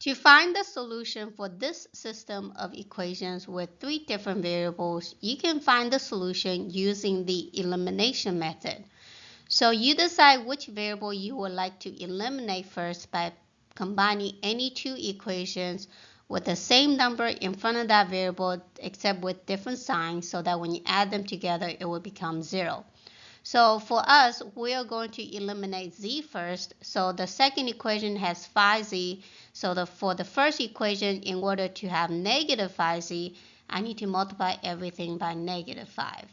To find the solution for this system of equations with three different variables, you can find the solution using the elimination method. So you decide which variable you would like to eliminate first by combining any two equations with the same number in front of that variable except with different signs, so that when you add them together it will become 0. So for us, we are going to eliminate z first. So the second equation has 5z. So for the first equation, in order to have negative 5z, I need to multiply everything by negative 5.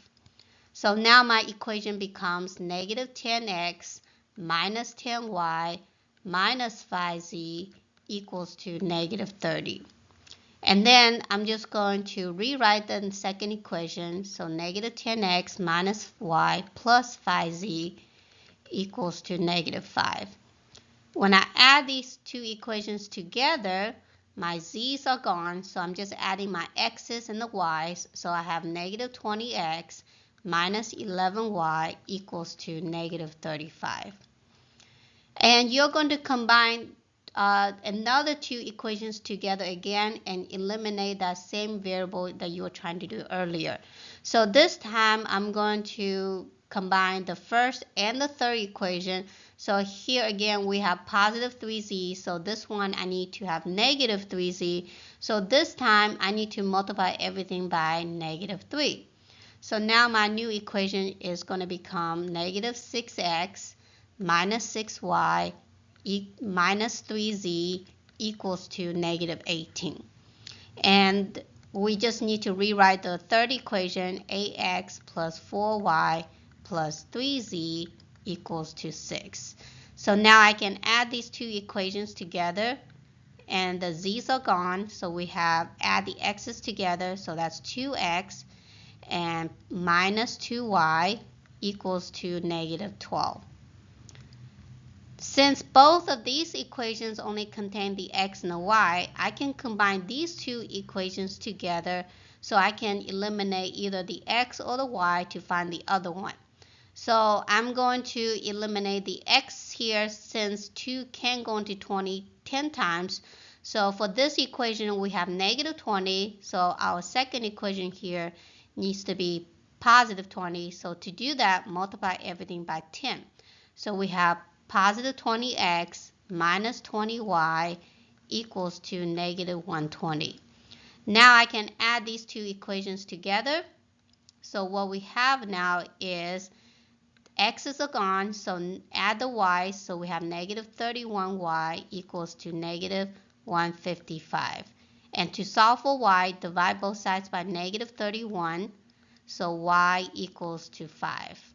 So now my equation becomes negative 10x minus 10y minus 5z equals to negative 30. And then I'm just going to rewrite the second equation. So negative 10x minus y plus 5z equals to negative 5. When I add these two equations together, my z's are gone. So I'm just adding my x's and the y's. So I have negative 20x minus 11y equals to negative 35. And you're going to combine another two equations together again and eliminate that same variable that you were trying to do earlier. So this time I'm going to combine the first and the third equation. So here again we have positive 3z. So this one I need to have negative 3z. So this time I need to multiply everything by negative 3. So now my new equation is going to become negative 6x minus 6y minus 3z equals to negative 18. And we just need to rewrite the third equation, ax plus 4y plus 3z equals to 6. So now I can add these two equations together, and the z's are gone. So we have add the x's together, so that's 2x and minus 2y equals to negative 12. Since both of these equations only contain the x and the y, I can combine these two equations together so I can eliminate either the x or the y to find the other one. So I'm going to eliminate the x here, since 2 can go into 20 10 times. So for this equation we have negative 20, so our second equation here needs to be positive 20. So to do that, multiply everything by 10. So we have positive 20x minus 20y equals to negative 120. Now I can add these two equations together. So what we have now is x's are gone, so add the y's. So we have negative 31y equals to negative 155. And to solve for y, divide both sides by negative 31. So y equals to 5.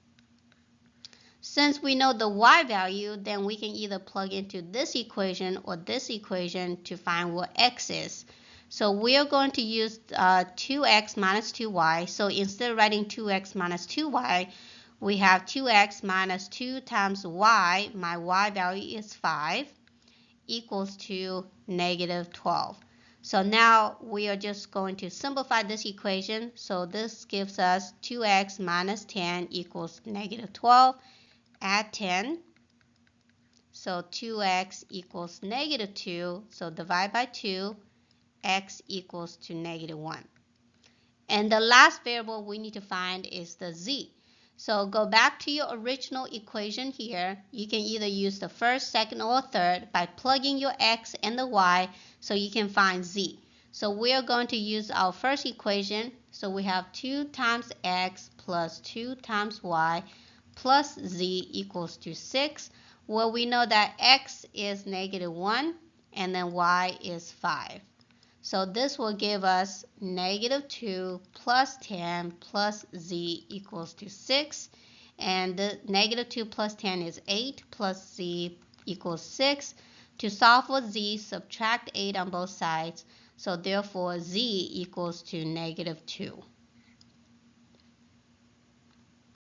Since we know the y value, then we can either plug into this equation or this equation to find what x is. So we are going to use 2x minus 2y. So instead of writing 2x minus 2y, we have 2x minus 2 times y. My y value is 5, equals to negative 12. So now we are just going to simplify this equation. So this gives us 2x minus 10 equals negative 12. Add 10. So 2x equals negative 2. So divide by 2. X equals to negative 1. And the last variable we need to find is the z. So go back to your original equation here. You can either use the first, second, or third by plugging your x and the y so you can find z. So we are going to use our first equation. So we have 2 times x plus 2 times y plus z equals to 6. Well, we know that x is negative 1 and then y is 5. So this will give us negative 2 plus 10 plus z equals to 6. And the negative 2 plus 10 is 8 plus z equals 6. To solve for z, subtract 8 on both sides. So therefore z equals to negative 2.